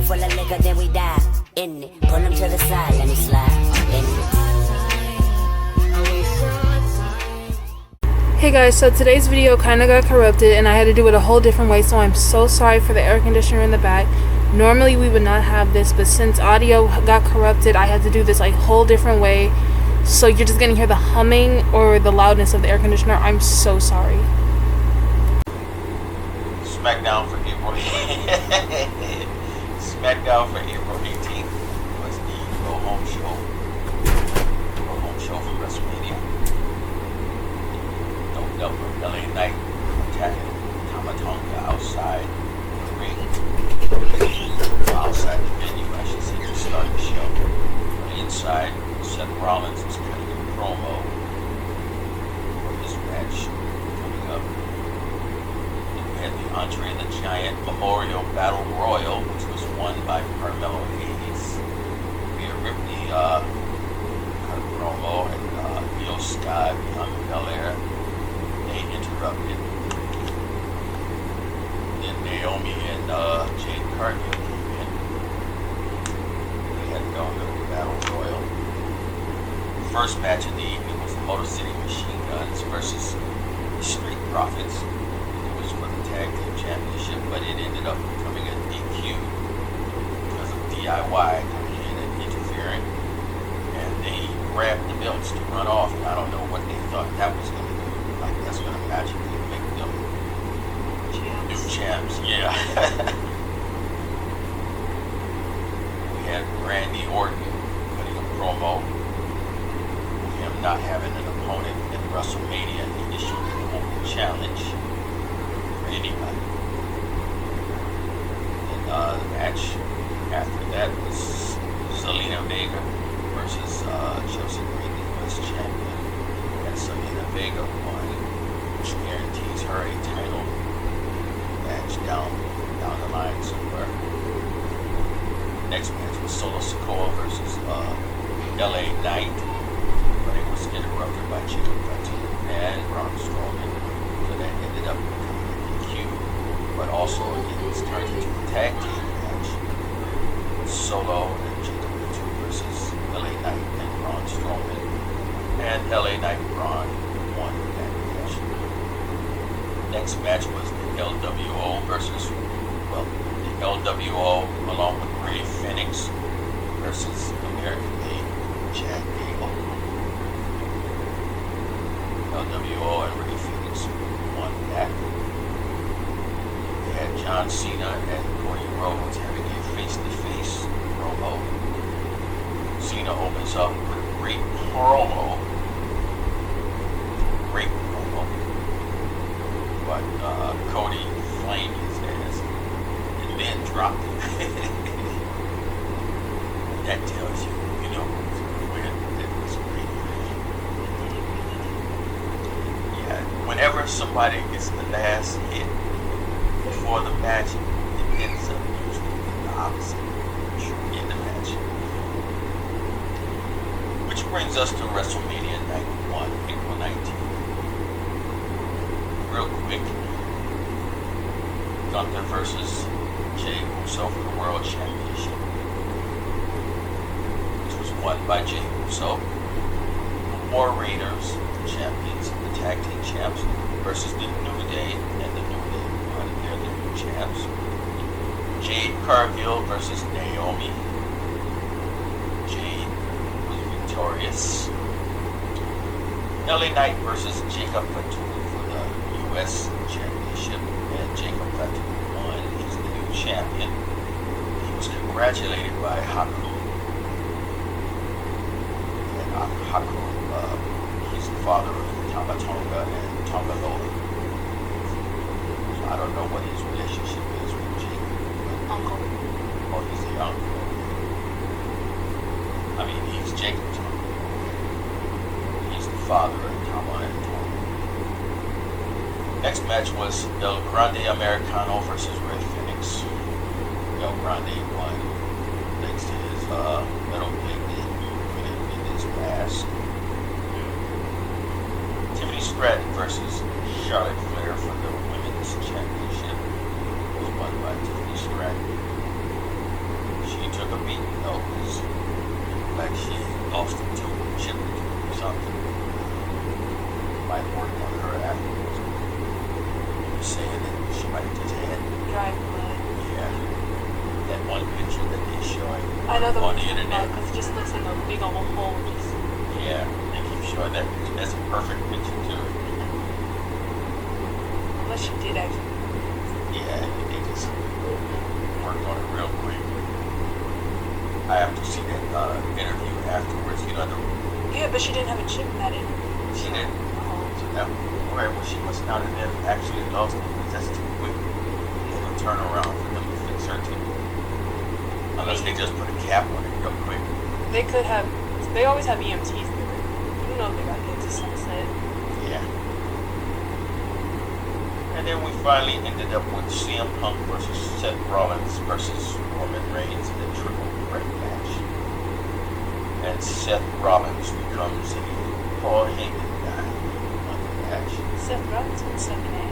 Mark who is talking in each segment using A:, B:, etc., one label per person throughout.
A: full of liquor, then we die. In it, pull him to the side, let me slide. In it.
B: Hey guys, so today's video kind of got corrupted and I had to do it a whole different way, so I'm so sorry for the air conditioner in the back. Normally we would not have this, but since audio got corrupted, I had to do this a whole different way. So you're just gonna hear the humming or the loudness of the air conditioner. I'm so sorry.
C: SmackDown for April SmackDown for April 18th was the Go Home Show. Go Home Show for WrestleMania. LA Knight attacking Tama Tonga outside the ring. Outside the venue, I should say, to start the show. Inside, Seth Rollins is cutting a promo for his match coming up. And we had the Andre the Giant Memorial Battle Royal, which was won by Carmelo Hayes. Rhea Ripley cut a promo, and Io Sky, Bianca Belair, they interrupted. Then Naomi and Jade Cargill came in. They had to go into the Battle Royal. The first match of the evening was the Motor City Machine Guns versus the Street Profits. It was for the Tag Team Championship, but it ended up becoming a DQ because of DIY coming in and interfering. And they grabbed the belts to run off, and I don't know what they thought that was going to do. Like, that's going to magically make them new champs. Yeah. We had Randy Orton cutting a promo. Him not having an opponent in WrestleMania, he issued an open challenge for anybody. And the match after that was Zelina Vega versus Chelsea Green, the U.S. champion. And Zelina Vega won, which guarantees her a title match down the line somewhere. Next match was Solo Sikoa versus LA Knight, but it was interrupted by Jacob Fatu and Braun Strowman, so that ended up becoming a DQ. But also it was turned into a tag team match. Solo and Jacob Fatu versus LA Knight and Braun Strowman, and LA Knight and Braun won that match. Next match was the LWO versus, well, the LWO along with Rey Fenix versus American Made Chad Gable. LWO and Rey Fenix won that. We had John Cena and Cody Rhodes having a face-to-face promo. Cena opens up with a great promo. But Cody flamed his ass and then dropped it. That tells you, you know, when it was great. Yeah, whenever somebody gets the last hit before the match, it ends up usually the opposite in the match. Which brings us to WrestleMania Night 1, April 19th. Real quick, Gunther versus Jey Uso for the World Championship, which was won by Jey Uso. The War Raiders, the champions, the tag team champs, versus the New Day, and the New Day won. They're the new champs. Jade Cargill versus Naomi. Jade was victorious. LA Knight versus Jacob Fatu for the U.S. Championship, and Jacob Fatu won. He's the new champion. He was congratulated by Haku. And Haku, he's the father of Tama Tonga and Tonga Lola. So I don't know what his relationship is with Jacob.
B: Uncle.
C: Oh, he's the uncle. I mean, he's Jacob Tonga. He's the father of Tama and Tonga. Next match was El Grande Americano versus Rey Fenix. El Grande won thanks to his metal plate in his mask. Tiffany Stratton versus Charlotte Flair for the Women's Championship was won by Tiffany Stratton. took a beating though, because like she lost it to Chip or something. Might work on her afterwards. Saying that she might have just had
B: Dry blood.
C: that one picture that they're showing
B: I know the
C: on
B: one
C: the internet.
B: because it just looks like a big old hole. Just...
C: Yeah, they keep showing that picture. That's a perfect picture too.
B: Unless she did actually.
C: Yeah, they just worked on it real quick. I have to see that interview afterwards. You know,
B: Yeah, but she didn't have a chip in that interview.
C: she didn't. So that, right, well, she must not have been actually lost it because that's too quick. It'll turn around for them to fix her too. Unless they just put a cap on it real quick.
B: They could have. They always have EMTs there. I don't know if they got into some set.
C: Yeah. And then we finally ended up with CM Punk versus Seth Rollins versus Roman Reigns in a triple threat match. And Seth Rollins becomes a Paul Heyman guy on the match.
B: Seth Rollins with 7A.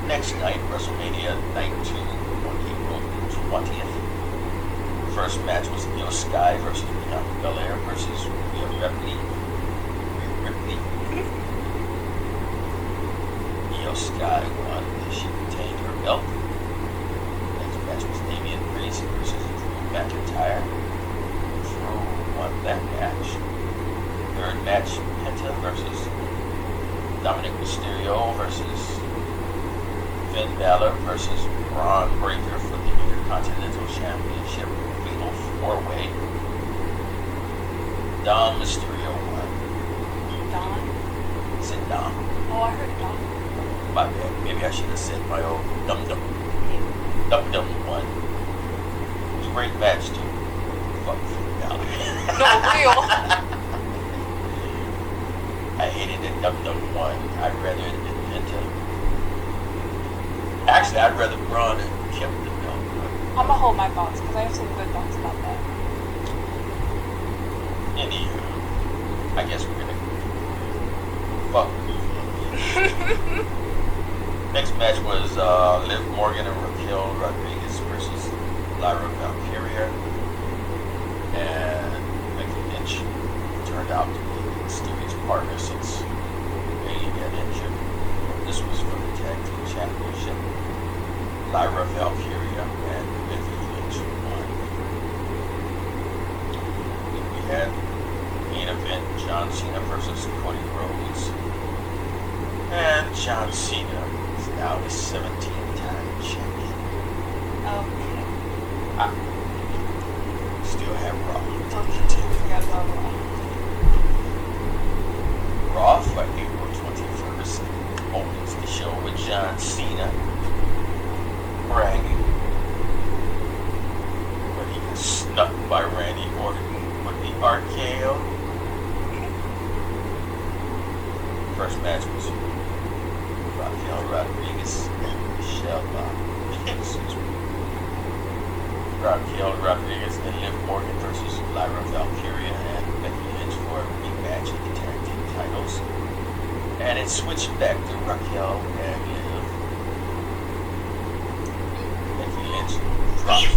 C: Next night, WrestleMania Night 2 on April 20th. First match was Io Sky versus Bianca Belair versus Rhea Ripley. Io Sky won as she retained her belt. Next match was Damian Priest versus Drew McIntyre. Drew won that match. Third match, Penta versus Dominic Mysterio versus Finn Balor versus Braun Breaker for the Intercontinental Championship Fatal 4-Way. Dom Mysterio won.
B: Don?
C: I said Dom.
B: Oh, I heard Don.
C: My bad. Maybe I should have said my old Dum Dum.
B: Yeah.
C: Dum Dum won. It was a great match too. Fuck Finn Balor.
B: No, real.
C: I hated that Dum Dum won. I'd rather it than Penta. Actually, I'd rather Braun had kept the belt.
B: I'm gonna hold my thoughts because I have some good thoughts about that.
C: Anywho, I guess we're gonna fuck. Next match was Liv Morgan and Raquel Rodriguez versus Lyra Valkyria, and Becky Lynch turned out to be a mysterious partner since Bayley got injured. This was for the tag team championship. Lyra Valkyria and Becky Lynch won. Then we had main event John Cena versus Cody Rhodes. And John Cena is now the 17th-time champion.
B: Okay.
C: I still have Raw.
B: Okay. Forgot about Raw.
C: Raw for April 21st opens the show with John Cena bragging when he got snuck by Randy Orton with the RKO. First match was Raquel Rodriguez and Michelle excuse me. Raquel Rodriguez and Liv Morgan versus Lyra Valkyria and Becky Lynch for a rematch of the tag team titles. And it switched back to Raquel and Liv. Becky Lynch drops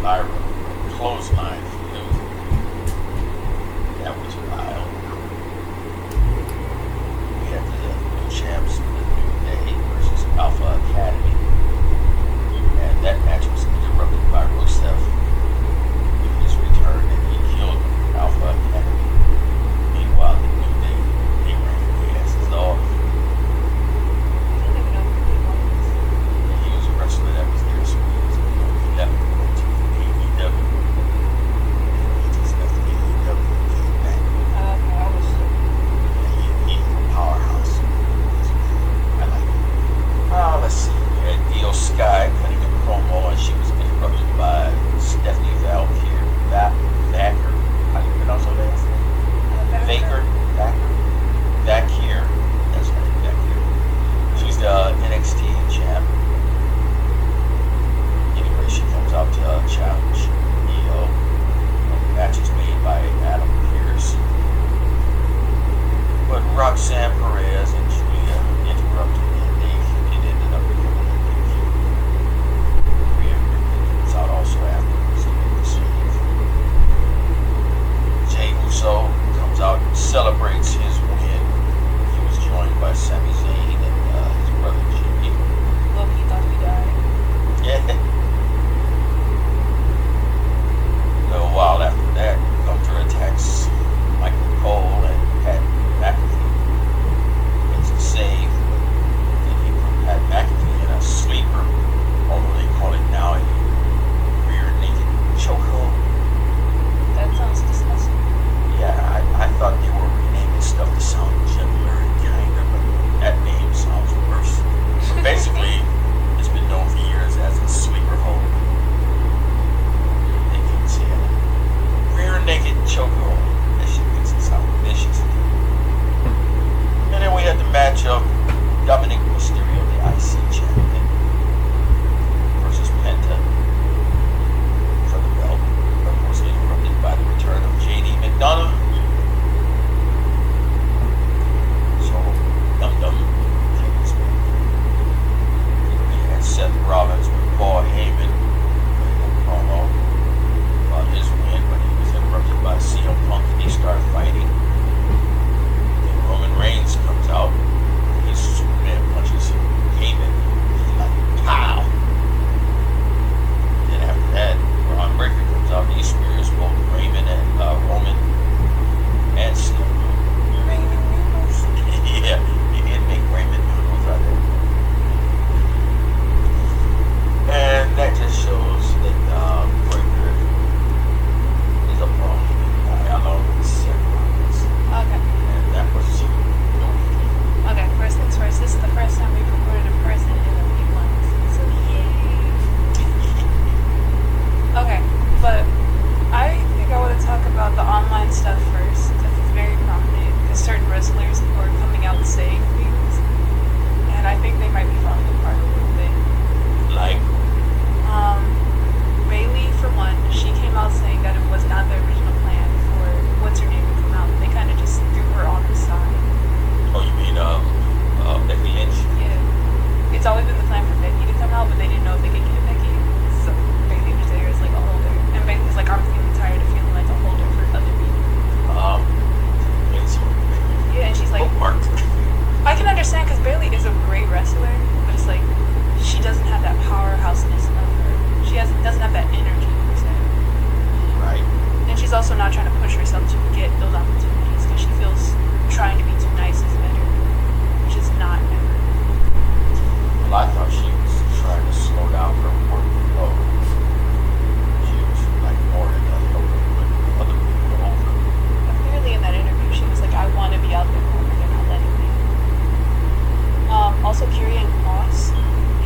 C: Lyra clothesline for Liv. That was wild. We had the new champs, the New Day versus Alpha Academy. And that match was interrupted by Rusev with his return, and he killed Alpha Academy. Meanwhile, the New Day, they ran their asses off.
B: I didn't even know who he was.
C: And he was a wrestler that was there, so he left to go to AEW. And he just left AEW and came back.
B: Okay, I was sure.
C: And he's a powerhouse. I like him. Let's see.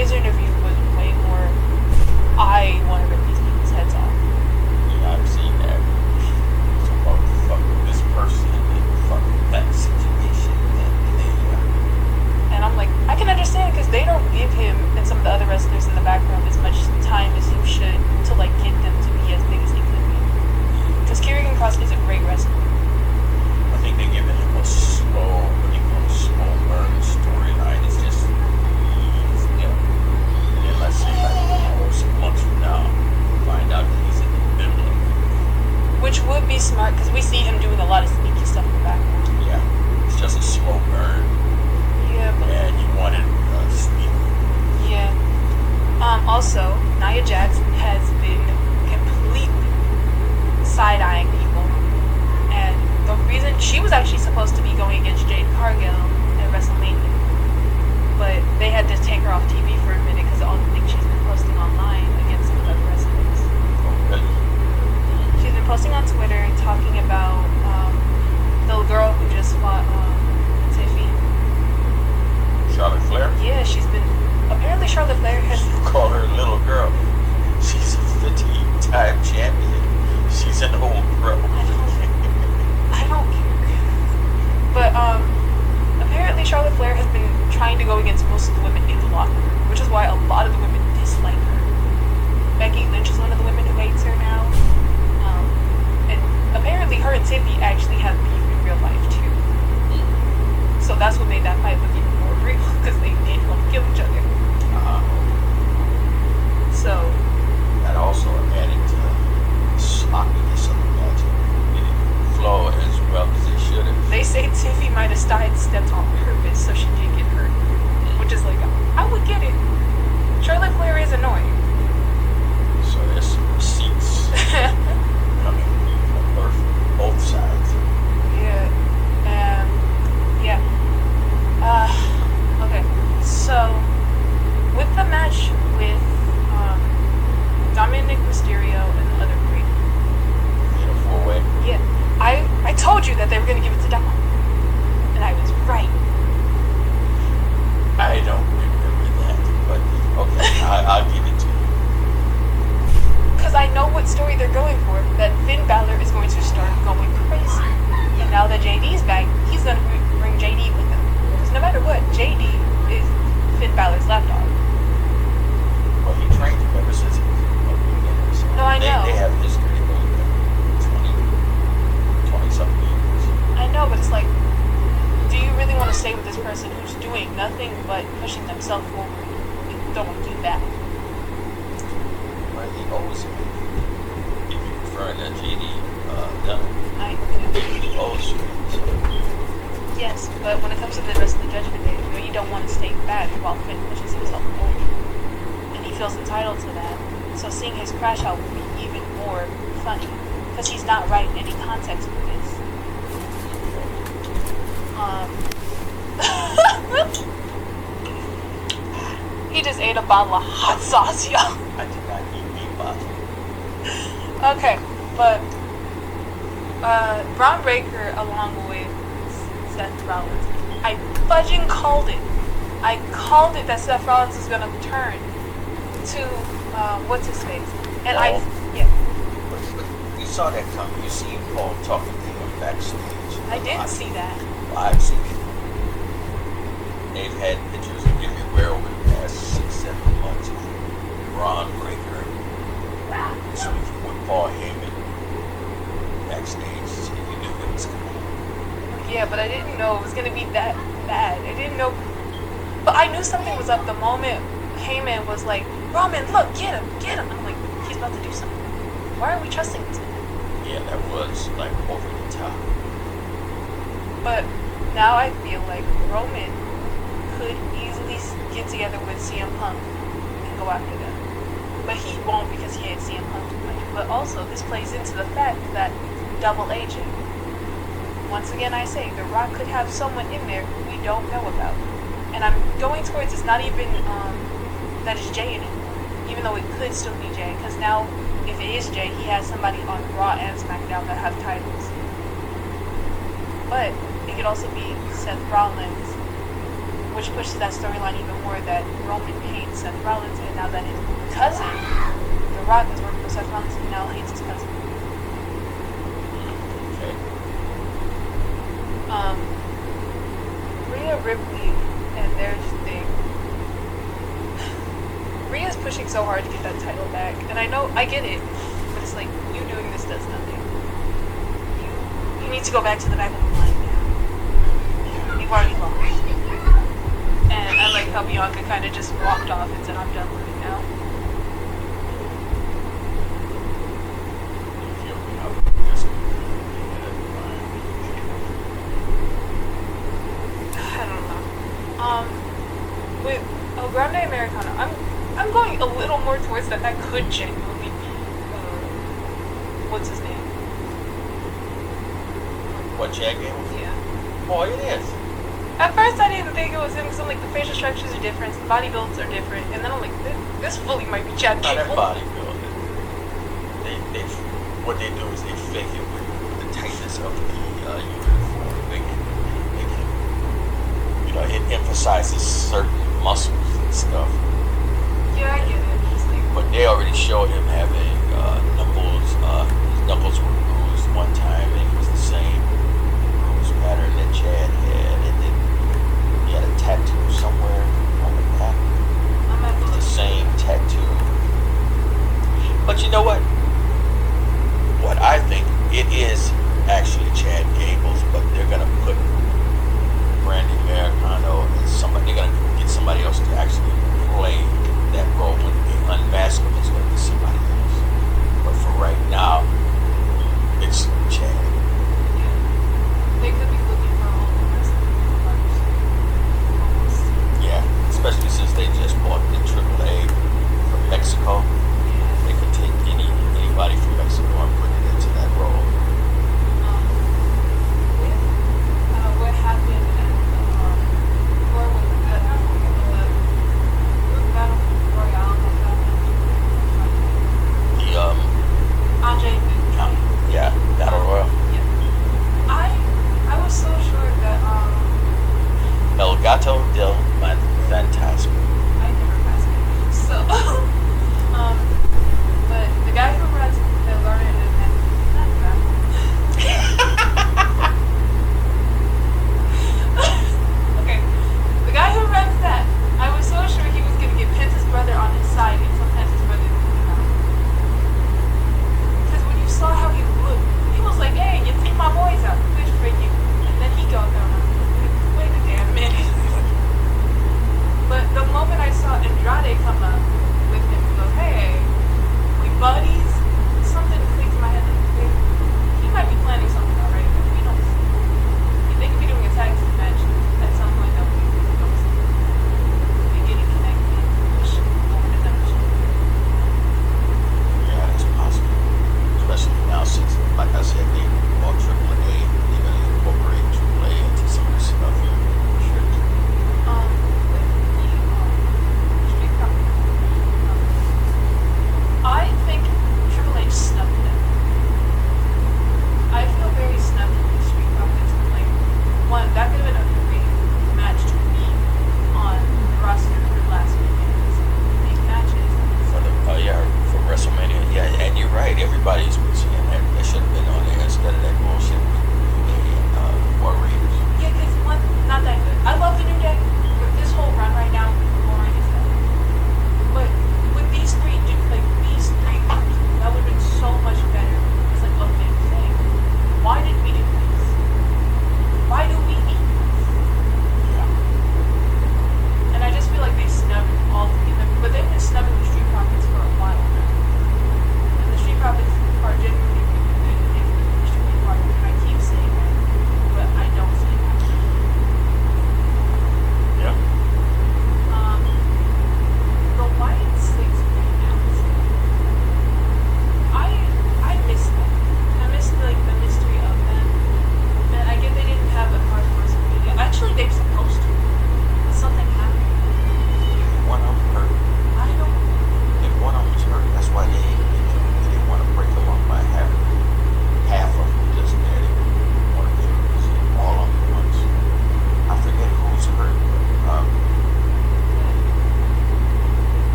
B: his interview was way more. I want to rip these people's heads off.
C: Yeah, I've seen that. So fuck this person and fuck that situation
B: And I'm like, I can understand because they don't give him and some of the other wrestlers in the background as much time as you should to like get them to be as big as they could be. Because Karrion Kross is a great wrestler.
C: I think they're giving him a slow, what they call slow burn storyline. It's just, and then let's say like some months from now, find out that he's in the middle of it.
B: Which would be smart because we see him doing a lot of sneaky stuff in the background.
C: Yeah, it's just a slow burn.
B: Yeah, but
C: And you wanted speed.
B: yeah. Also, Nia Jax has been completely side-eyeing people. And the reason she was actually supposed to be going against Jade Cargill at WrestleMania. But they had to take her off TV for a minute because of all the things she's been posting online against some of the other wrestlers.
C: Oh, really?
B: She's been posting on Twitter talking about the girl who just fought Tiffy.
C: Charlotte Flair?
B: Yeah, she's been... Apparently Charlotte Flair has...
C: You call her a little girl. She's a 15-time champion. She's an old pro.
B: I don't care. But apparently Charlotte Flair has been trying to go against most of the women in the locker room, which is why a lot of the women dislike her. Becky Lynch is one of the women who hates her now. And apparently her and Tiffy actually have beef in real life too. So that's what made that fight look even more real, because they did want to kill each other. So
C: that also added to sloppiness of the match. It didn't flow as well as it should have.
B: they say Tiffy might have sidestepped on purpose so she did get hurt. Which is like, I would get it. Charlotte Flair is annoying.
C: So there's some receipts coming from both sides.
B: Yeah. Yeah. Okay. So, with the match with Dominic Mysterio and the other three.
C: In a four-way.
B: Yeah. I told you that they were going to give it to Dom. And I was right.
C: I don't remember that, but okay, I'll give it to you.
B: Because I know what story they're going for. That Finn Balor is going to start going crazy. And now that JD's back, he's going to bring JD with him. Because no matter what, JD is Finn Balor's lapdog.
C: Well, he trained him ever since he was a beginner. So
B: No, I know.
C: They have history of 20-something years.
B: I know, but it's like, do you really want to stay with this person who's doing nothing but pushing themselves forward? You don't want to do that.
C: Well, he owes him. If you prefer that JD done,
B: I
C: he owes you. So.
B: Yes, but when it comes to the rest of the Judgment Day, you don't want to stay back while Finn pushes himself forward. And he feels entitled to that. So seeing his crash out would be even more funny. Because he's not right in any context for this. He just ate a bottle of hot sauce, y'all.
C: I did not eat meat bottle.
B: Okay, but Braun Breaker along with Seth Rollins. I fudging called it. I called it that Seth Rollins is gonna turn to what's his face, and
C: But you saw that coming. You see Paul talking to him backstage.
B: I didn't see that.
C: Well, I've seen it. They've had pictures everywhere over the past 6-7 months of Braun Breaker. So with Paul Heyman backstage, so you knew it was coming.
B: Yeah, but I didn't know it was gonna be that bad. I didn't know, but I knew something was up the moment Heyman was like, Roman, look, get him. I'm like, he's about to do something. Why are we trusting this man?
C: Yeah, that was like over the top.
B: But now I feel like Roman could easily get together with CM Punk and go after them. But he won't because he hates CM Punk too much. But also, this plays into the fact that double agent. Once again, I say, The Rock could have someone in there who we don't know about. And I'm going towards it's not even that it's Jay anymore. Even though it could still be Jay. Because now, if it is Jay, he has somebody on Raw and SmackDown that have titles. But it could also be Seth Rollins which pushes that storyline even more that Roman hates Seth Rollins, and now that his cousin, The Rock, is working with Seth Rollins, he now hates his cousin.
C: Okay.
B: Rhea Ripley and their thing. Rhea's pushing so hard to get that title back, and I know, I get it, but it's like, you doing this does nothing. You need to go back to the back of the line now. You've already lost. And I like how Bianca kind of just walked off and said, I'm done with it now. I don't know. With El Grande Americano, I'm going a little more towards that could genuinely be, what's his name?
C: What, Chad Gable?
B: Yeah.
C: Boy, it is.
B: At first I didn't think it was him because I'm like, the facial structures are different, the body builds are different, and then I'm like, this fully might be Chad
C: Not
B: Gable.
C: that bodybuilding. They what they do is they fake it with the tightness of the uniform. They can, you know, it emphasizes certain muscles and stuff.
B: Yeah, I get it. It's like,
C: But they already showed him having knuckles. His knuckles were bruised one time, and it was the same bruise pattern that Chad had, and then he had a tattoo somewhere on the back.
B: I'm at
C: The same tattoo. But you know what? What I think it is actually Chad Gable's, but they're gonna put Brandy Americano and somebody. They're gonna get somebody else to actually play that role. When they unmask him, it's gonna be somebody else. But for right now, it's Chad.
B: they could be looking for a whole new wrestling almost.
C: Yeah, especially since they just bought the AAA from Mexico. They could take any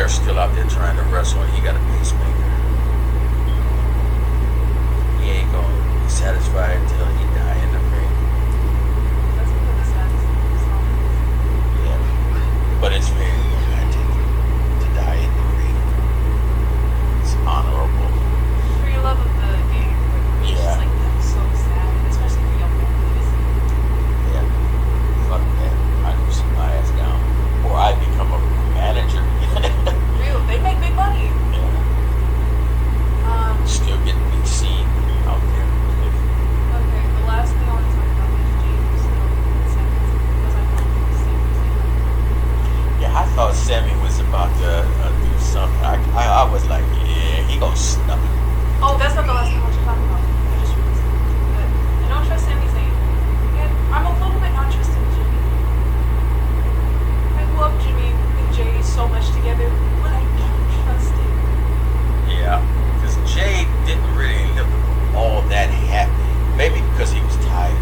C: Flair's still out there trying to wrestle, and he got a pacemaker. He ain't gonna be satisfied till he die in the ring.
B: That's one of the saddest songs.
C: Yeah, but it's very romantic to die in the ring. It's honorable.
B: For your love of the game, it's
C: Yeah.
B: just like that was so sad, especially for young boys.
C: Yeah, fuck that. I can sit my ass down, or I become a manager.
B: Real, they make big money.
C: Yeah. Still getting to be seen out there.
B: Okay, the last thing I want to talk about is James because I thought Sammy.
C: Yeah, I thought Sammy was about to do something. I was like, yeah, he gonna snuff it.
B: Oh, that's not the last thing I want to talk about. I just realized that. I don't trust Sami Zayn. And I'm a little bit not trusting Jimmy. I love Jimmy and Jay so much together, but I don't trust him.
C: Yeah, because Jay didn't really look all that happy. Maybe because he was tired,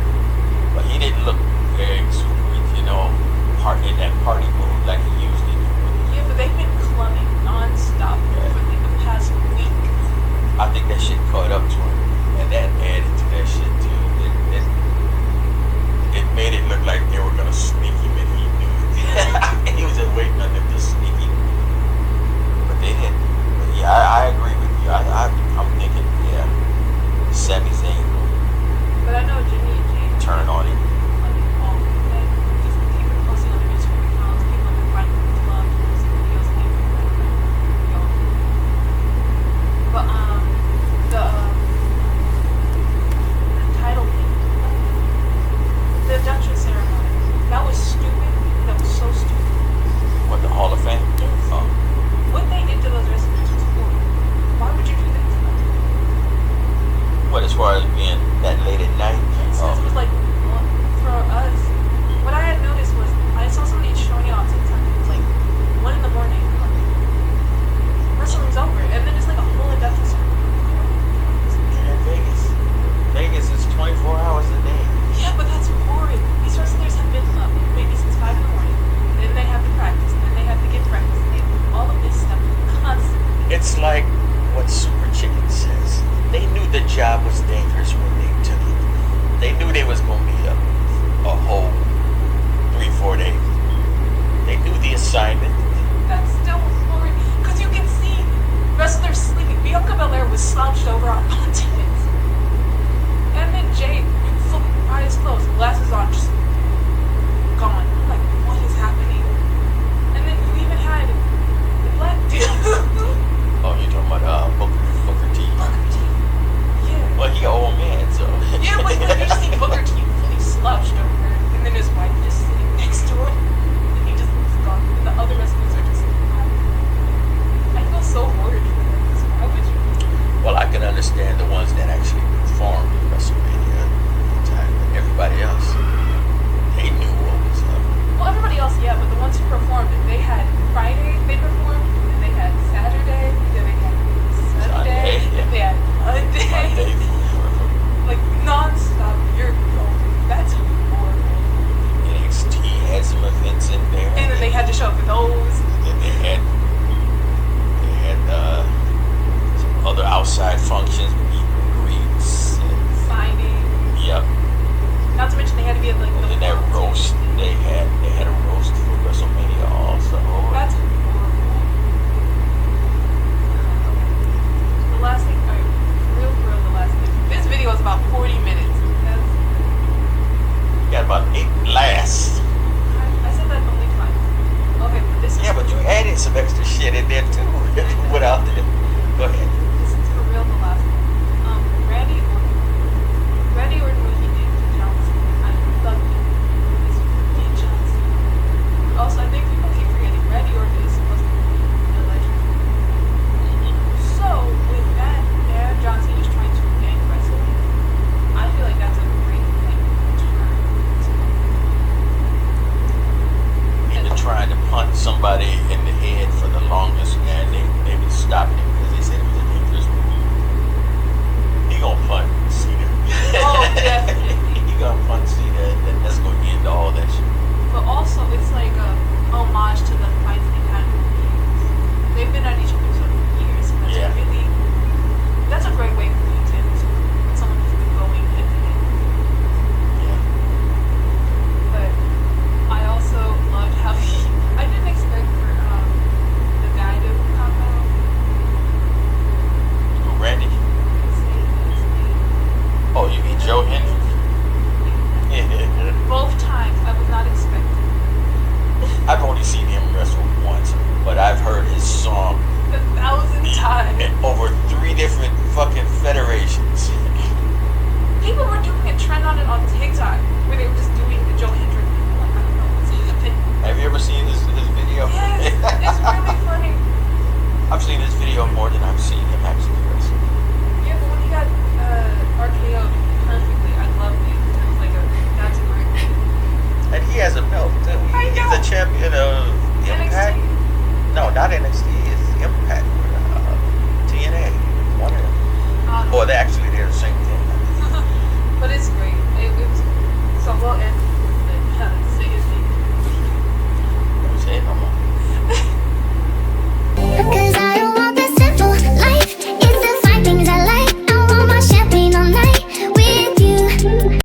C: but he didn't look very exuberant, in that party mood like he usually do.
B: Yeah, but they've been clubbing non-stop for like the past week.
C: I think that shit caught up to him, and that added to that shit too. It made it look like they were gonna sneak him, and he knew it. He was just waiting on them to sneak him, but they didn't. But yeah, I agree with you. I'm thinking, yeah, Sami Zayn will
B: But I know Jimmy and Jay
C: turn on him.
B: like all day. Just keep posting on their Instagram accounts, people in the front of the club, posting videos and everything. But the title thing, the induction ceremony, that was stupid. That was so stupid.
C: What, the Hall of Fame?
B: Yes.
C: Oh.
B: What they did to those wrestlers was horrible. Why would you do that to them?
C: What, as far as being that late at night?
B: So it was like, well, for us, what I had noticed was I saw somebody showing it on TikTok. It was like 1 in the morning. Like, wrestling's over, and then it's like a whole induction ceremony.
C: Yeah, Vegas is 24 hours a day.
B: Yeah, but that's horrid. These wrestlers have been up maybe since 5 in the morning. Then they have to practice. Then they have to get practice. They do all of this stuff constantly.
C: It's like what Super Chicken says. They knew the job was dangerous when they took it. They knew they was going to be up a whole 3-4 days. They knew the assignment.
B: That's still horrid. Because you can see wrestlers sleeping. Bianca Belair was slouched over on continents. And then Jay, fully eyes closed, glasses on, just gone. Like, what is happening? And then you even had the black dude.
C: Oh, you're talking about Booker T.
B: Yeah.
C: Well, he an old man, so.
B: Yeah, but you see Booker T fully slouched over, and then his wife just sitting next to him, and he just is gone. And the other wrestlers are just I feel so horrid for them. Why would you?
C: Well, I can understand the ones that actually performed in WrestleMania at the time, but everybody else, they knew what was up.
B: Well, everybody else, yeah, but the ones who performed, they had Friday, they performed, then they had Saturday, then they had Sunday,
C: yeah.
B: they had Monday. Like, non-stop, you're going. That's horrible.
C: NXT had some events in there.
B: And then they had to show up for those.
C: Then they had some other outside functions, meet and greets, and
B: Signing.
C: yep.
B: Not to mention they had to be at, like,
C: And
B: the
C: then that roast, they had a roast for WrestleMania also.
B: That's horrible. The last thing, alright, for real, the last thing. This video is about 40 minutes.
C: You got about 8 blasts.
B: I said that only twice. Okay, but this is
C: Yeah, but you added some extra shit in there too. Without it. Go ahead.
B: this is for real the last thing. Randy Orton, what he did to John Cena, I loved it. It's really John Cena. Also, I think people keep forgetting Randy Orton is supposed to be a legend. So, with that, and John Cena is trying to end wrestling, I feel like that's a great turn.
C: Either trying to punch somebody in the head for the longest, and they would stop him because they said it was a dangerous move. He gonna punch Cena.
B: Oh, definitely.
C: He gonna punch Cena, and that's gonna end all that shit.
B: But also, it's like a homage to the